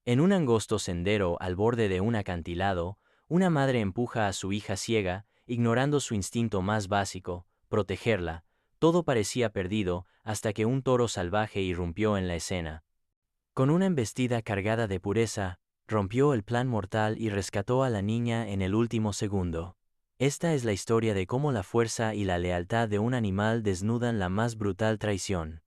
En un angosto sendero al borde de un acantilado, una madre empuja a su hija ciega, ignorando su instinto más básico, protegerla. Todo parecía perdido hasta que un toro salvaje irrumpió en la escena. Con una embestida cargada de pureza, rompió el plan mortal y rescató a la niña en el último segundo. Esta es la historia de cómo la fuerza y la lealtad de un animal desnudan la más brutal traición.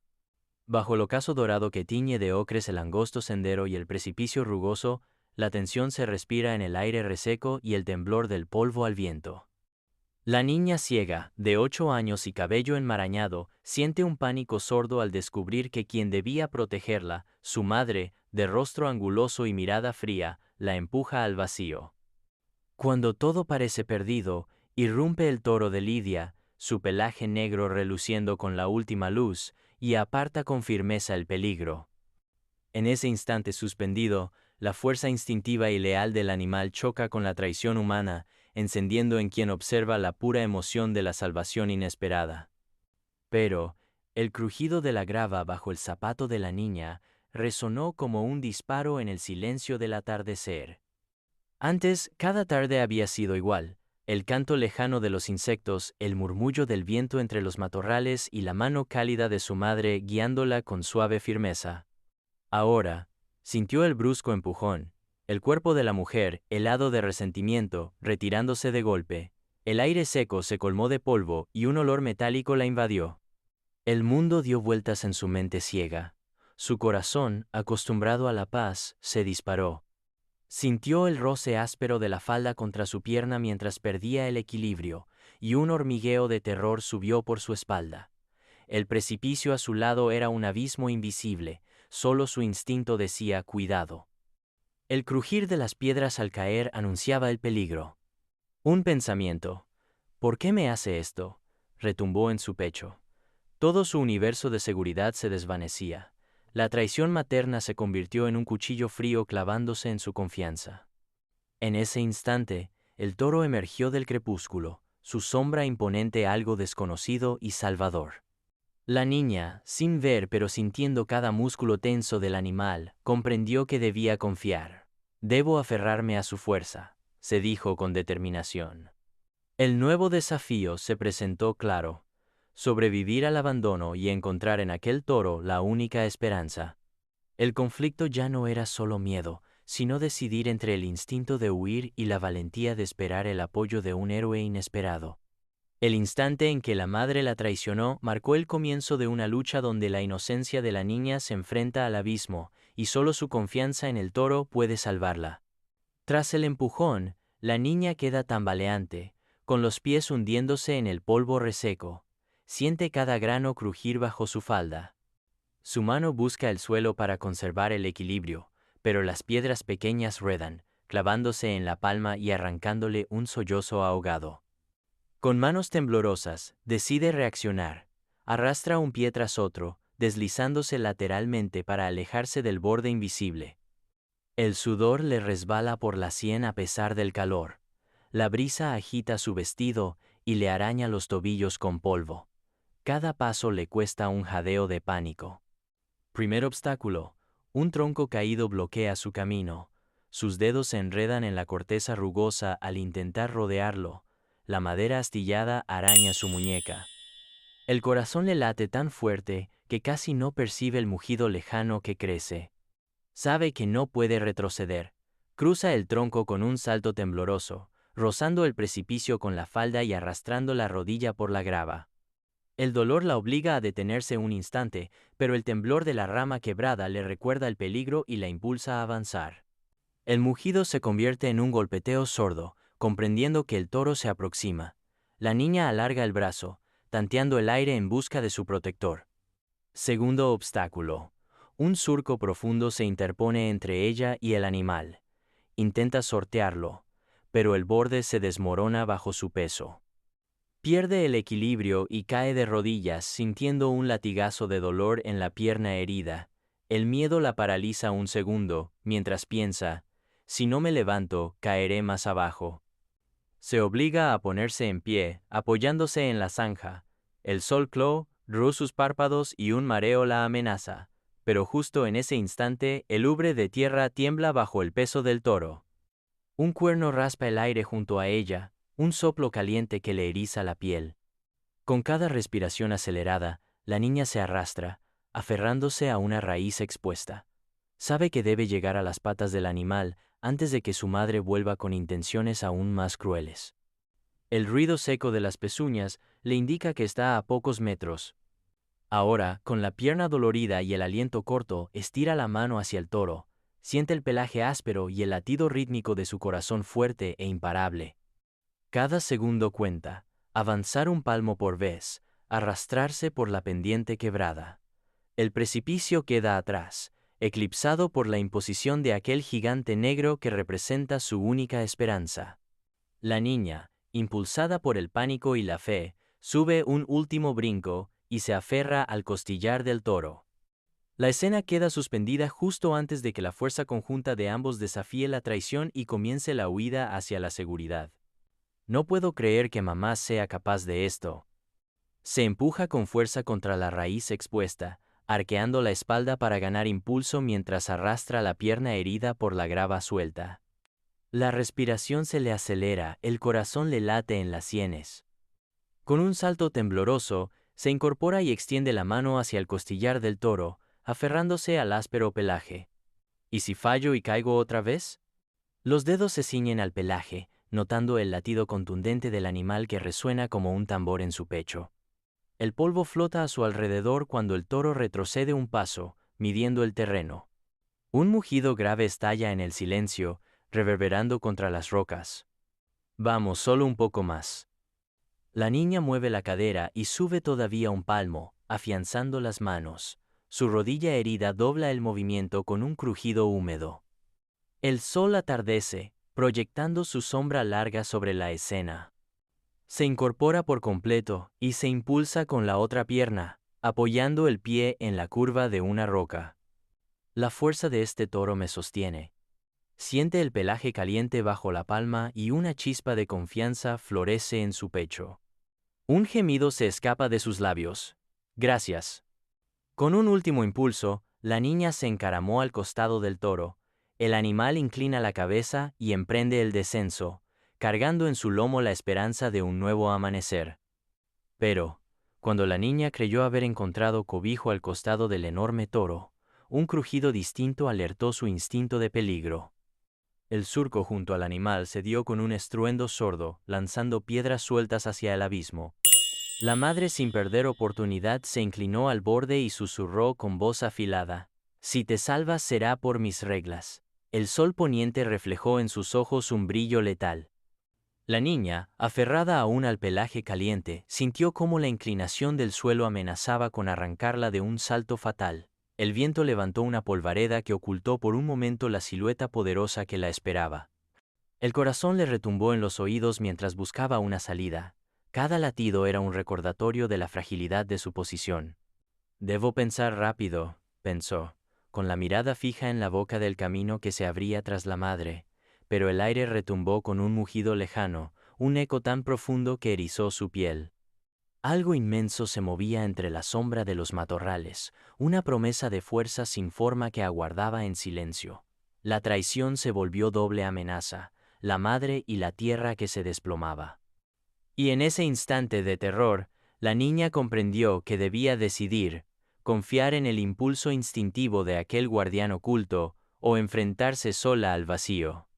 Bajo el ocaso dorado que tiñe de ocres el angosto sendero y el precipicio rugoso, la tensión se respira en el aire reseco y el temblor del polvo al viento. La niña ciega, de 8 años y cabello enmarañado, siente un pánico sordo al descubrir que quien debía protegerla, su madre, de rostro anguloso y mirada fría, la empuja al vacío. Cuando todo parece perdido, irrumpe el toro de Lidia, su pelaje negro reluciendo con la última luz, y aparta con firmeza el peligro. En ese instante suspendido, la fuerza instintiva y leal del animal choca con la traición humana, encendiendo en quien observa la pura emoción de la salvación inesperada. Pero, el crujido de la grava bajo el zapato de la niña resonó como un disparo en el silencio del atardecer. Antes, cada tarde había sido igual: el canto lejano de los insectos, el murmullo del viento entre los matorrales y la mano cálida de su madre guiándola con suave firmeza. Ahora, sintió el brusco empujón, el cuerpo de la mujer, helado de resentimiento, retirándose de golpe. El aire seco se colmó de polvo y un olor metálico la invadió. El mundo dio vueltas en su mente ciega. Su corazón, acostumbrado a la paz, se disparó. Sintió el roce áspero de la falda contra su pierna mientras perdía el equilibrio, y un hormigueo de terror subió por su espalda. El precipicio a su lado era un abismo invisible, solo su instinto decía cuidado. El crujir de las piedras al caer anunciaba el peligro. Un pensamiento: ¿por qué me hace esto?, retumbó en su pecho. Todo su universo de seguridad se desvanecía. La traición materna se convirtió en un cuchillo frío clavándose en su confianza. En ese instante, el toro emergió del crepúsculo, su sombra imponente algo desconocido y salvador. La niña, sin ver pero sintiendo cada músculo tenso del animal, comprendió que debía confiar. Debo aferrarme a su fuerza, se dijo con determinación. El nuevo desafío se presentó claro: sobrevivir al abandono y encontrar en aquel toro la única esperanza. El conflicto ya no era solo miedo, sino decidir entre el instinto de huir y la valentía de esperar el apoyo de un héroe inesperado. El instante en que la madre la traicionó marcó el comienzo de una lucha donde la inocencia de la niña se enfrenta al abismo, y solo su confianza en el toro puede salvarla. Tras el empujón, la niña queda tambaleante, con los pies hundiéndose en el polvo reseco. Siente cada grano crujir bajo su falda. Su mano busca el suelo para conservar el equilibrio, pero las piedras pequeñas ruedan, clavándose en la palma y arrancándole un sollozo ahogado. Con manos temblorosas, decide reaccionar. Arrastra un pie tras otro, deslizándose lateralmente para alejarse del borde invisible. El sudor le resbala por la sien a pesar del calor. La brisa agita su vestido y le araña los tobillos con polvo. Cada paso le cuesta un jadeo de pánico. Primer obstáculo: un tronco caído bloquea su camino. Sus dedos se enredan en la corteza rugosa al intentar rodearlo. La madera astillada araña su muñeca. El corazón le late tan fuerte que casi no percibe el mugido lejano que crece. Sabe que no puede retroceder. Cruza el tronco con un salto tembloroso, rozando el precipicio con la falda y arrastrando la rodilla por la grava. El dolor la obliga a detenerse un instante, pero el temblor de la rama quebrada le recuerda el peligro y la impulsa a avanzar. El mugido se convierte en un golpeteo sordo, comprendiendo que el toro se aproxima. La niña alarga el brazo, tanteando el aire en busca de su protector. Segundo obstáculo: un surco profundo se interpone entre ella y el animal. Intenta sortearlo, pero el borde se desmorona bajo su peso. Pierde el equilibrio y cae de rodillas sintiendo un latigazo de dolor en la pierna herida. El miedo la paraliza un segundo, mientras piensa: si no me levanto, caeré más abajo. Se obliga a ponerse en pie, apoyándose en la zanja. El sol cló, sus párpados y un mareo la amenaza, pero justo en ese instante el ubre de tierra tiembla bajo el peso del toro. Un cuerno raspa el aire junto a ella, un soplo caliente que le eriza la piel. Con cada respiración acelerada, la niña se arrastra, aferrándose a una raíz expuesta. Sabe que debe llegar a las patas del animal antes de que su madre vuelva con intenciones aún más crueles. El ruido seco de las pezuñas le indica que está a pocos metros. Ahora, con la pierna dolorida y el aliento corto, estira la mano hacia el toro, siente el pelaje áspero y el latido rítmico de su corazón fuerte e imparable. Cada segundo cuenta, avanzar un palmo por vez, arrastrarse por la pendiente quebrada. El precipicio queda atrás, eclipsado por la imposición de aquel gigante negro que representa su única esperanza. La niña, impulsada por el pánico y la fe, sube un último brinco y se aferra al costillar del toro. La escena queda suspendida justo antes de que la fuerza conjunta de ambos desafíe la traición y comience la huida hacia la seguridad. No puedo creer que mamá sea capaz de esto. Se empuja con fuerza contra la raíz expuesta, arqueando la espalda para ganar impulso mientras arrastra la pierna herida por la grava suelta. La respiración se le acelera, el corazón le late en las sienes. Con un salto tembloroso, se incorpora y extiende la mano hacia el costillar del toro, aferrándose al áspero pelaje. ¿Y si fallo y caigo otra vez? Los dedos se ciñen al pelaje, notando el latido contundente del animal que resuena como un tambor en su pecho. El polvo flota a su alrededor cuando el toro retrocede un paso, midiendo el terreno. Un mugido grave estalla en el silencio, reverberando contra las rocas. Vamos, solo un poco más. La niña mueve la cadera y sube todavía un palmo, afianzando las manos. Su rodilla herida dobla el movimiento con un crujido húmedo. El sol atardece, proyectando su sombra larga sobre la escena. Se incorpora por completo y se impulsa con la otra pierna, apoyando el pie en la curva de una roca. La fuerza de este toro me sostiene. Siente el pelaje caliente bajo la palma y una chispa de confianza florece en su pecho. Un gemido se escapa de sus labios. Gracias. Con un último impulso, la niña se encaramó al costado del toro. El animal inclina la cabeza y emprende el descenso, cargando en su lomo la esperanza de un nuevo amanecer. Pero, cuando la niña creyó haber encontrado cobijo al costado del enorme toro, un crujido distinto alertó su instinto de peligro. El surco junto al animal se dio con un estruendo sordo, lanzando piedras sueltas hacia el abismo. La madre, sin perder oportunidad, se inclinó al borde y susurró con voz afilada: «Si te salvas será por mis reglas». El sol poniente reflejó en sus ojos un brillo letal. La niña, aferrada aún al pelaje caliente, sintió cómo la inclinación del suelo amenazaba con arrancarla de un salto fatal. El viento levantó una polvareda que ocultó por un momento la silueta poderosa que la esperaba. El corazón le retumbó en los oídos mientras buscaba una salida. Cada latido era un recordatorio de la fragilidad de su posición. «Debo pensar rápido», pensó, con la mirada fija en la boca del camino que se abría tras la madre, pero el aire retumbó con un mugido lejano, un eco tan profundo que erizó su piel. Algo inmenso se movía entre la sombra de los matorrales, una promesa de fuerza sin forma que aguardaba en silencio. La traición se volvió doble amenaza, la madre y la tierra que se desplomaba. Y en ese instante de terror, la niña comprendió que debía decidir: confiar en el impulso instintivo de aquel guardián oculto, o enfrentarse sola al vacío.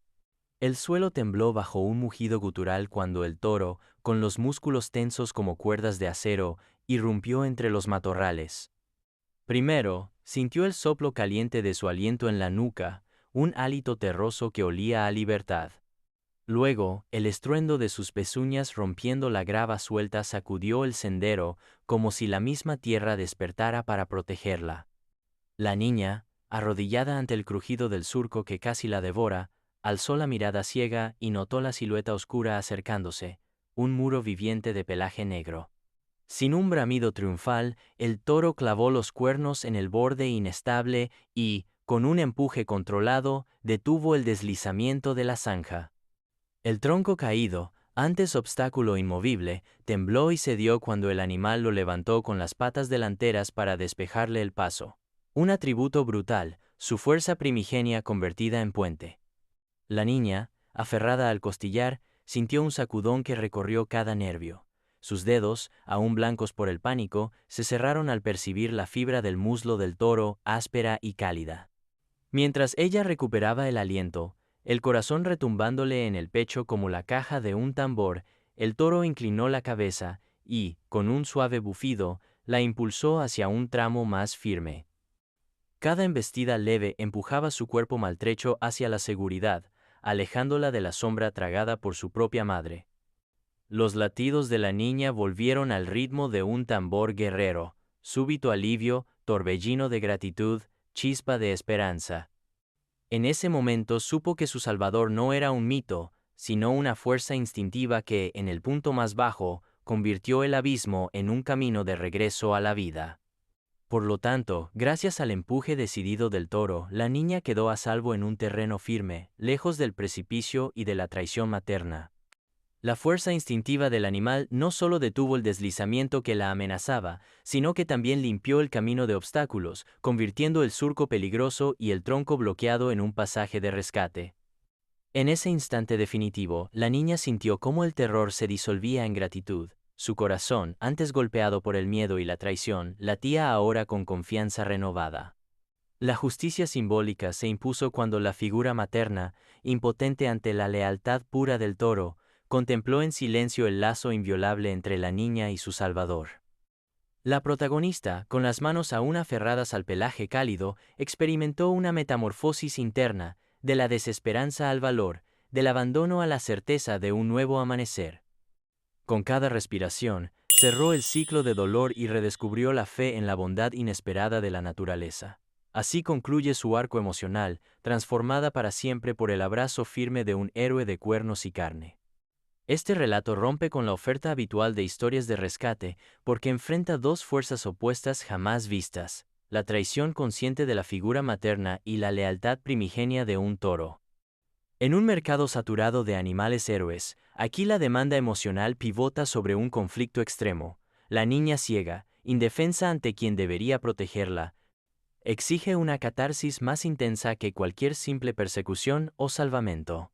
El suelo tembló bajo un mugido gutural cuando el toro, con los músculos tensos como cuerdas de acero, irrumpió entre los matorrales. Primero, sintió el soplo caliente de su aliento en la nuca, un hálito terroso que olía a libertad. Luego, el estruendo de sus pezuñas rompiendo la grava suelta sacudió el sendero como si la misma tierra despertara para protegerla. La niña, arrodillada ante el crujido del surco que casi la devora, alzó la mirada ciega y notó la silueta oscura acercándose, un muro viviente de pelaje negro. Sin un bramido triunfal, el toro clavó los cuernos en el borde inestable y, con un empuje controlado, detuvo el deslizamiento de la zanja. El tronco caído, antes obstáculo inmovible, tembló y cedió cuando el animal lo levantó con las patas delanteras para despejarle el paso. Un atributo brutal, su fuerza primigenia convertida en puente. La niña, aferrada al costillar, sintió un sacudón que recorrió cada nervio. Sus dedos, aún blancos por el pánico, se cerraron al percibir la fibra del muslo del toro, áspera y cálida. Mientras ella recuperaba el aliento, el corazón retumbándole en el pecho como la caja de un tambor, el toro inclinó la cabeza y, con un suave bufido, la impulsó hacia un tramo más firme. Cada embestida leve empujaba su cuerpo maltrecho hacia la seguridad, alejándola de la sombra tragada por su propia madre. Los latidos de la niña volvieron al ritmo de un tambor guerrero, súbito alivio, torbellino de gratitud, chispa de esperanza. En ese momento supo que su Salvador no era un mito, sino una fuerza instintiva que, en el punto más bajo, convirtió el abismo en un camino de regreso a la vida. Por lo tanto, gracias al empuje decidido del toro, la niña quedó a salvo en un terreno firme, lejos del precipicio y de la traición materna. La fuerza instintiva del animal no solo detuvo el deslizamiento que la amenazaba, sino que también limpió el camino de obstáculos, convirtiendo el surco peligroso y el tronco bloqueado en un pasaje de rescate. En ese instante definitivo, la niña sintió cómo el terror se disolvía en gratitud. Su corazón, antes golpeado por el miedo y la traición, latía ahora con confianza renovada. La justicia simbólica se impuso cuando la figura materna, impotente ante la lealtad pura del toro, contempló en silencio el lazo inviolable entre la niña y su salvador. La protagonista, con las manos aún aferradas al pelaje cálido, experimentó una metamorfosis interna, de la desesperanza al valor, del abandono a la certeza de un nuevo amanecer. Con cada respiración, cerró el ciclo de dolor y redescubrió la fe en la bondad inesperada de la naturaleza. Así concluye su arco emocional, transformada para siempre por el abrazo firme de un héroe de cuernos y carne. Este relato rompe con la oferta habitual de historias de rescate porque enfrenta dos fuerzas opuestas jamás vistas, la traición consciente de la figura materna y la lealtad primigenia de un toro. En un mercado saturado de animales héroes, aquí la demanda emocional pivota sobre un conflicto extremo. La niña ciega, indefensa ante quien debería protegerla, exige una catarsis más intensa que cualquier simple persecución o salvamento.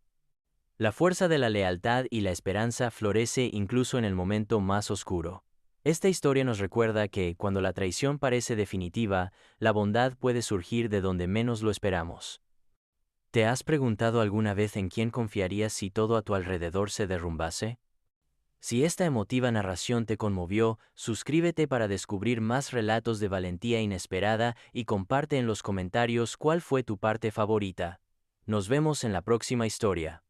La fuerza de la lealtad y la esperanza florece incluso en el momento más oscuro. Esta historia nos recuerda que, cuando la traición parece definitiva, la bondad puede surgir de donde menos lo esperamos. ¿Te has preguntado alguna vez en quién confiarías si todo a tu alrededor se derrumbase? Si esta emotiva narración te conmovió, suscríbete para descubrir más relatos de valentía inesperada y comparte en los comentarios cuál fue tu parte favorita. Nos vemos en la próxima historia.